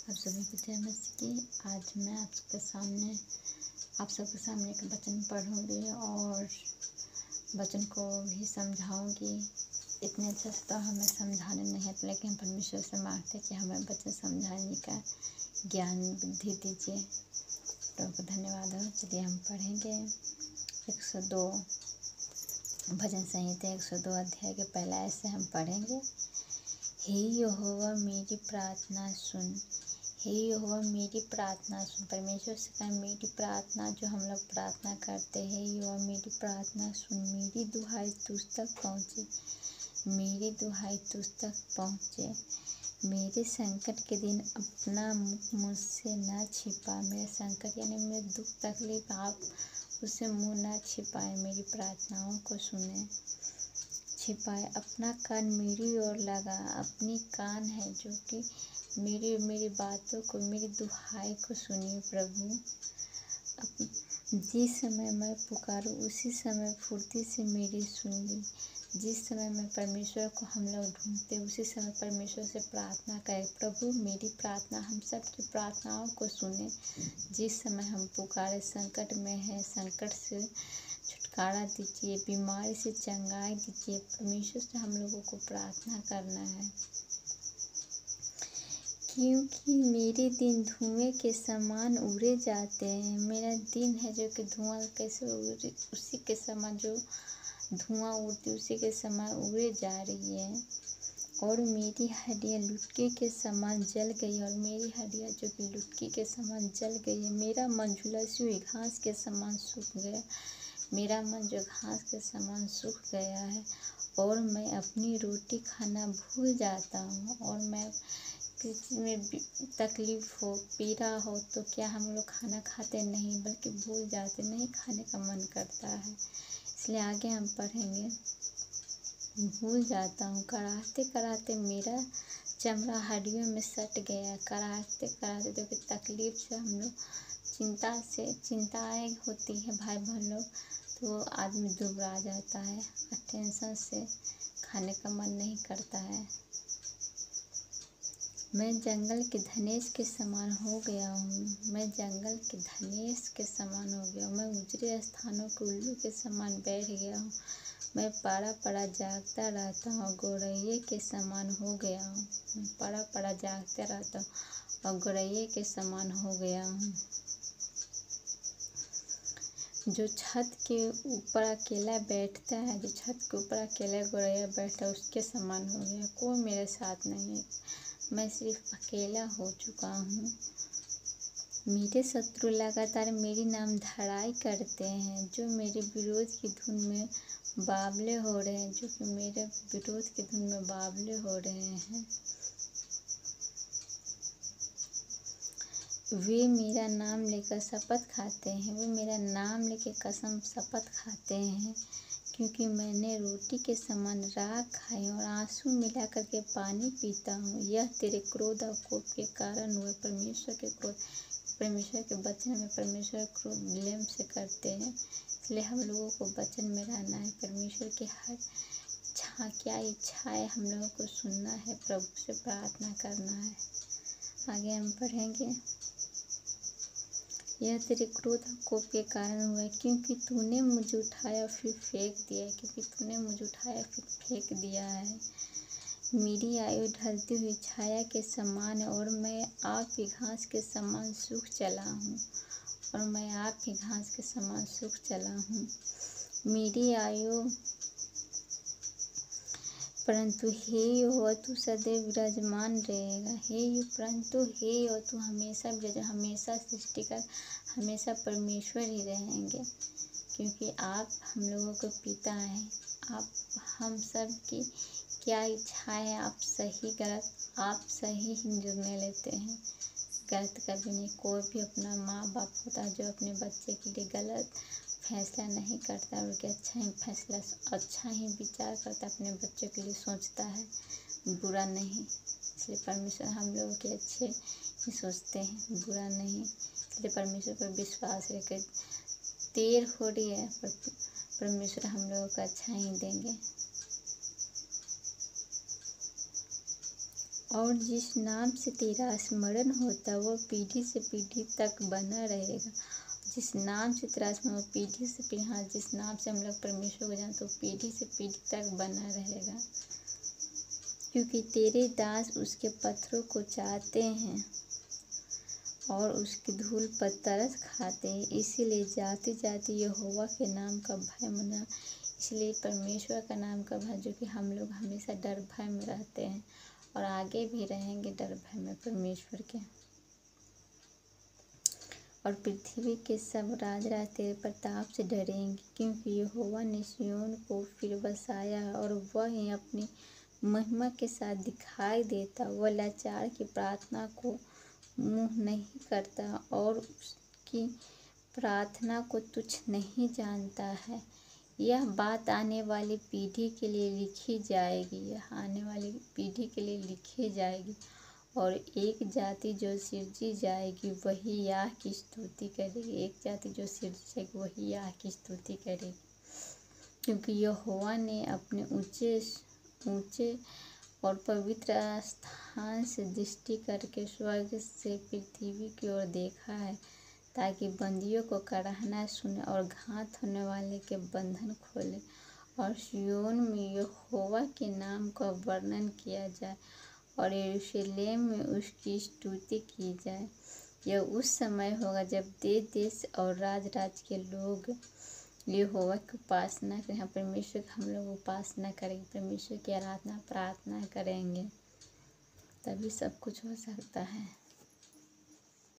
आप सभी को जय मसीह की। आज मैं आप सबके सामने एक वचन पढ़ूंगी और वचन को भी समझाऊंगी। इतने अच्छे से तो हमें समझाने नहीं आता, लेकिन परमेश्वर से मांगते कि हमें वचन समझाने का ज्ञान बुद्धि दीजिए। तो धन्यवाद हो। चलिए हम पढ़ेंगे 102 भजन संहिता 102 अध्याय के पहला ऐसे हम पढ़ेंगे। हे यहोवा मेरी प्रार्थना सुन, हे यहोवा मेरी प्रार्थना सुन। परमेश्वर से कहें मेरी प्रार्थना जो हम लोग प्रार्थना करते हैं, यहोवा मेरी प्रार्थना सुन, मेरी दुहाई तुझ तक पहुँचे, मेरी दुहाई तुझ तक पहुँचे। मेरे संकट के दिन अपना मुख मुझसे न छिपा। मेरे संकट यानी मेरे दुख तकलीफ आप उससे मुँह न छिपाए, मेरी प्रार्थनाओं को सुने छिपाए। अपना कान मेरी ओर लगा, अपनी कान है जो कि मेरी बातों को, मेरी दुहाई को सुनिए प्रभु। जिस समय मैं पुकारूं उसी समय फुर्ती से मेरी सुन ली। जिस समय मैं परमेश्वर को हम लोग ढूंढते उसी समय परमेश्वर से प्रार्थना करें। प्रभु मेरी प्रार्थना, हम सब की प्रार्थनाओं को सुने। जिस समय हम पुकारे, संकट में है, संकट से छुटकारा दीजिए, बीमारी से चंगाई दीजिए। परमेश्वर से हम लोगों को प्रार्थना करना है, क्योंकि मेरे दिन धुएं के समान उड़े जाते हैं। मेरा दिन है जो कि धुआं कैसे उड़े, उसी के समान जो धुआं उड़ती उसी के समान उड़े जा रही है। और मेरी हड्डियाँ लुटकी के समान जल गई, और मेरी हड्डियाँ जो कि लुटकी के समान जल गई है। मेरा मन झुलसी हुई घास के समान सूख गया, मेरा मन जो घास के समान सूख गया है। और मैं अपनी रोटी खाना भूल जाता हूँ। और मैं किसी में तकलीफ़ हो, पीड़ा हो तो क्या हम लोग खाना खाते नहीं, बल्कि भूल जाते, नहीं खाने का मन करता है। इसलिए आगे हम पढ़ेंगे। भूल जाता हूँ, कराहते कराहते मेरा चमड़ा हड्डियों में सट गया। कराहते कराहते जो कि तकलीफ़ से हम लोग चिंताएँ होती है भाई बहन लोग, तो आदमी दुबरा जाता है। टेंशन से खाने का मन नहीं करता है। मैं जंगल के धनेश के समान हो गया हूँ, मैं जंगल के धनेश के समान हो गया हूँ। मैं उजड़े स्थानों के उल्लू के समान बैठ गया हूँ। मैं पड़ा पड़ा जागता रहता हूँ, गौरैये के समान हो गया हूँ। मैं पड़ा पड़ा जागता रहता हूँ और गौरैये के समान हो गया हूँ। जो छत के ऊपर अकेला बैठता है, जो छत के ऊपर अकेला गौरैया बैठता है, उसके समान हो गया। कोई मेरे साथ नहीं है, मैं सिर्फ अकेला हो चुका हूँ। मेरे शत्रु लगातार मेरी नामधराई करते हैं, जो मेरे विरोध की धुन में बावले हो रहे हैं, जो कि मेरे विरोध की धुन में बावले हो रहे हैं। वे मेरा नाम लेकर शपथ खाते हैं, वे मेरा नाम लेकर कसम शपथ खाते हैं, क्योंकि मैंने रोटी के समान राख खाई और आंसू मिला करके पानी पीता हूँ। यह तेरे क्रोध और कोप के कारण हुए। परमेश्वर के क्रोध, परमेश्वर के वचन में परमेश्वर क्रोध विलम्ब से करते हैं। इसलिए हम लोगों को वचन में रहना है। परमेश्वर की हर क्या इच्छाएं हम लोगों को सुनना है, प्रभु से प्रार्थना करना है। आगे हम पढ़ेंगे। यह तेरे क्रोध और कोप के कारण हुआ है, क्योंकि तूने मुझे उठाया फिर फेंक दिया, क्योंकि तूने मुझे उठाया फिर फेंक दिया है। मेरी आयु ढलती हुई छाया के समान है, और मैं आप की घास के समान सूख चला हूँ, और मैं आप की घास के समान सूख चला हूँ। मेरी आयु परंतु हे यहोवा तू सदैव विराजमान रहेगा। परंतु हे यहोवा तू हमेशा हमेशा सृष्टिकर, हमेशा परमेश्वर ही रहेंगे, क्योंकि आप हम लोगों के पिता हैं। आप हम सब की क्या इच्छाएं है, आप सही गलत आप सही ही निर्णय लेते हैं, गलत कभी नहीं। कोई भी अपना माँ बाप होता है जो अपने बच्चे के लिए गलत फैसला नहीं करता, बल्कि अच्छा ही विचार करता, अपने बच्चों के लिए सोचता है, बुरा नहीं। इसलिए परमेश्वर हम लोगों के अच्छे ही सोचते हैं, बुरा नहीं। इसलिए परमेश्वर पर विश्वास रखें। देर हो रही है पर परमेश्वर हम लोगों को अच्छा ही देंगे। और जिस नाम से तेरा स्मरण होता वो पीढ़ी से पीढ़ी तक बना रहेगा। जिस नाम से तेरा स्मरण पीढ़ी से पीढ़ी, हाँ, जिस नाम से हम लोग परमेश्वर को जानते, तो पीढ़ी से पीढ़ी तक बना रहेगा। क्योंकि तेरे दास उसके पत्थरों को चाहते हैं और उसकी धूल पर तरस खाते हैं। इसीलिए जाति जाति यहोवा के नाम का भय मना। इसलिए परमेश्वर का नाम का भय, जो कि हम लोग हमेशा डर भय में रहते हैं और आगे भी रहेंगे डर भय में परमेश्वर के। और पृथ्वी के सब राज तेरे प्रताप से डरेंगे, क्योंकि यहोवा ने सिय्योन को फिर बसाया है और वह ही अपनी महिमा के साथ दिखाई देता। वह लाचार की प्रार्थना को मुँह नहीं करता और उसकी प्रार्थना को तुच्छ नहीं जानता है। यह बात आने वाली पीढ़ी के लिए लिखी जाएगी, यह आने वाली पीढ़ी के लिए लिखी जाएगी। और एक जाति जो सिरजी जाएगी वही याह की स्तुति करेगी। एक जाति जो सिरजी जाएगी वही याह की स्तुति करेगी, क्योंकि यहोवा ने अपने ऊंचे और पवित्र स्थान से दृष्टि करके स्वर्ग से पृथ्वी की ओर देखा है, ताकि बंदियों को कराहना सुने और घात होने वाले के बंधन खोले, और सिय्योन में यहोवा के नाम का वर्णन किया जाए और यरूशलेम में उसकी स्तुति की जाए। यह उस समय होगा जब देश देश और राज के लोग यहोवा की उपासना करें। परमेश्वर की हम लोग उपासना करेंगे, परमेश्वर की आराधना प्रार्थना करेंगे, तभी सब कुछ हो सकता है।